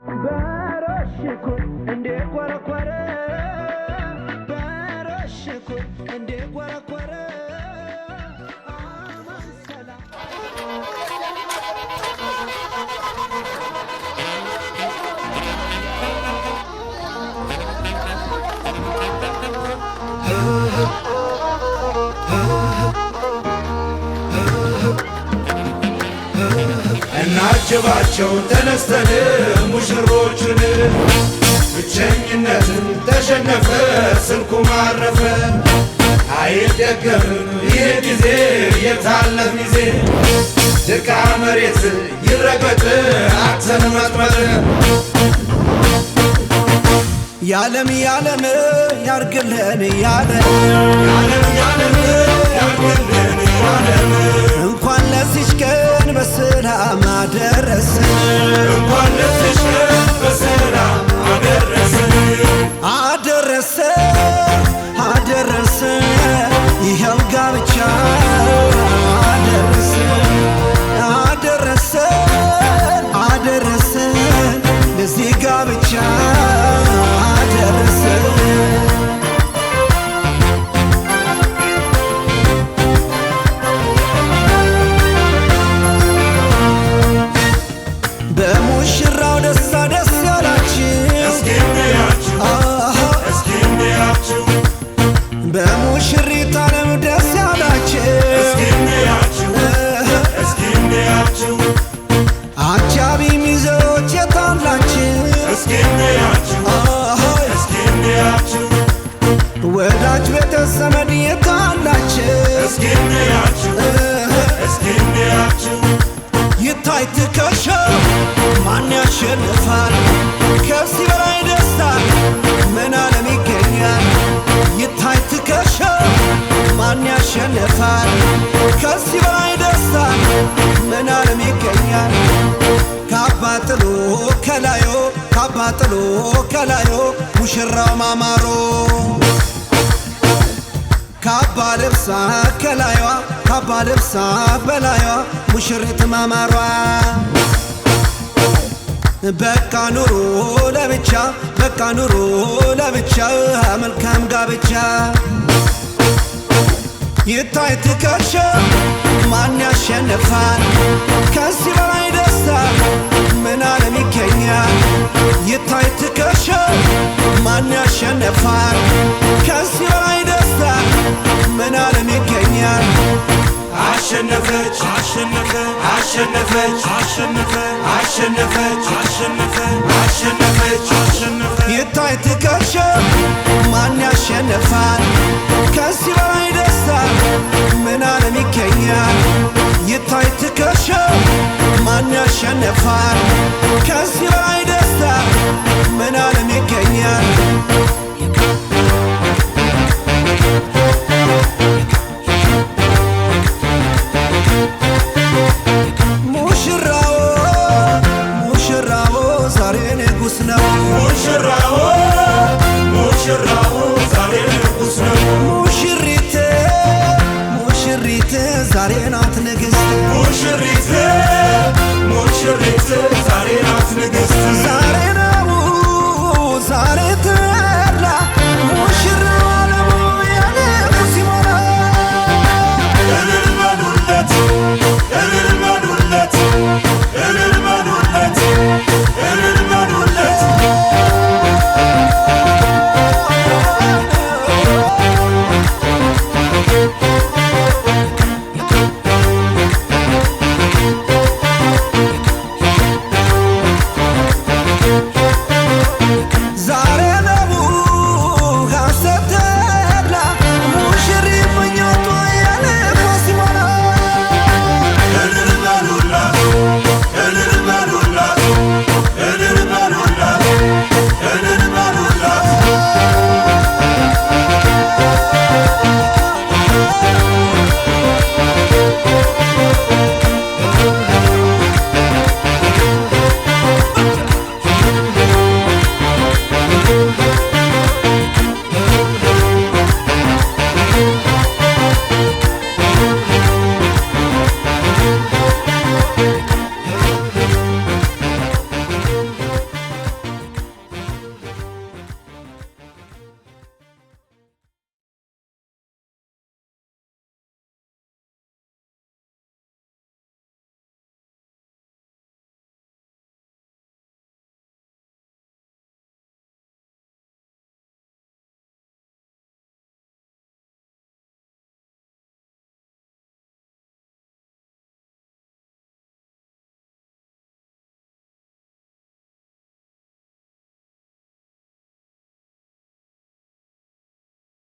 ባረሽኩ እንደ ቆረቆረ ባረሽኩ እንደ ቆረቆረ አማን ሰላም እናጅባቸው ተነስተን ሙሽሮቹን ብቸኝነትን ተሸነፈ ስልኩ ማረፈ አይደገምም ይህ ጊዜ የታለፍ ጊዜ ድቃ መሬት ይረገጥ አተን መጥመጥ ያለም ያርግልን ያለም ያርግልን እንኳን ለዚች ቀን በሰላም አደረሰን እንኳን ለዚች ቀን በሰላም አደረሰን ይኸው ጋብቻ አደረሰን ለዚህ ጋብቻ አደረሰን በሙሽራው ደስታ ደስ ያላችሁ በሙሽሪት ዓለም ደስ ያላችሁ አጃቢ ሚዜዎች የታላችሁ ወዳጅ ቤተዘመድ የታላችሁ ይታይ ትከሻው ማን ያሸንፋል ከዚህ በላይ ደስታ ምን ዓለም ይገኛል ይታይ ትከሻው ማን ያሸንፋል ከዚህ በላይ ደስታ ምን ዓለም ይገኛል ካባ ጥሎ ከላዮ ሙሽራው ማማሮ ካባ ልብሳ በላይዋ ሙሽሪት ማማሯ በቃ ኑሮ ለብቻ መልካም ጋብቻ ይታይ ትከሻው ማን ያሸንፋል ከዚህ በላይ ደስታ ምን ዓለም ይገኛል ይታይ ትከሻው ማን ያሸንፋል ከዚህ በላይ ደስታ ምን ዓለም ይገኛል አሸነፈች ይታይ ትከሻው ማን ያሸንፋል ከዚህ በላይ ደስታ ምን ዓለም ይገኛል ይታይ ትከሻው ማን ያሸንፋል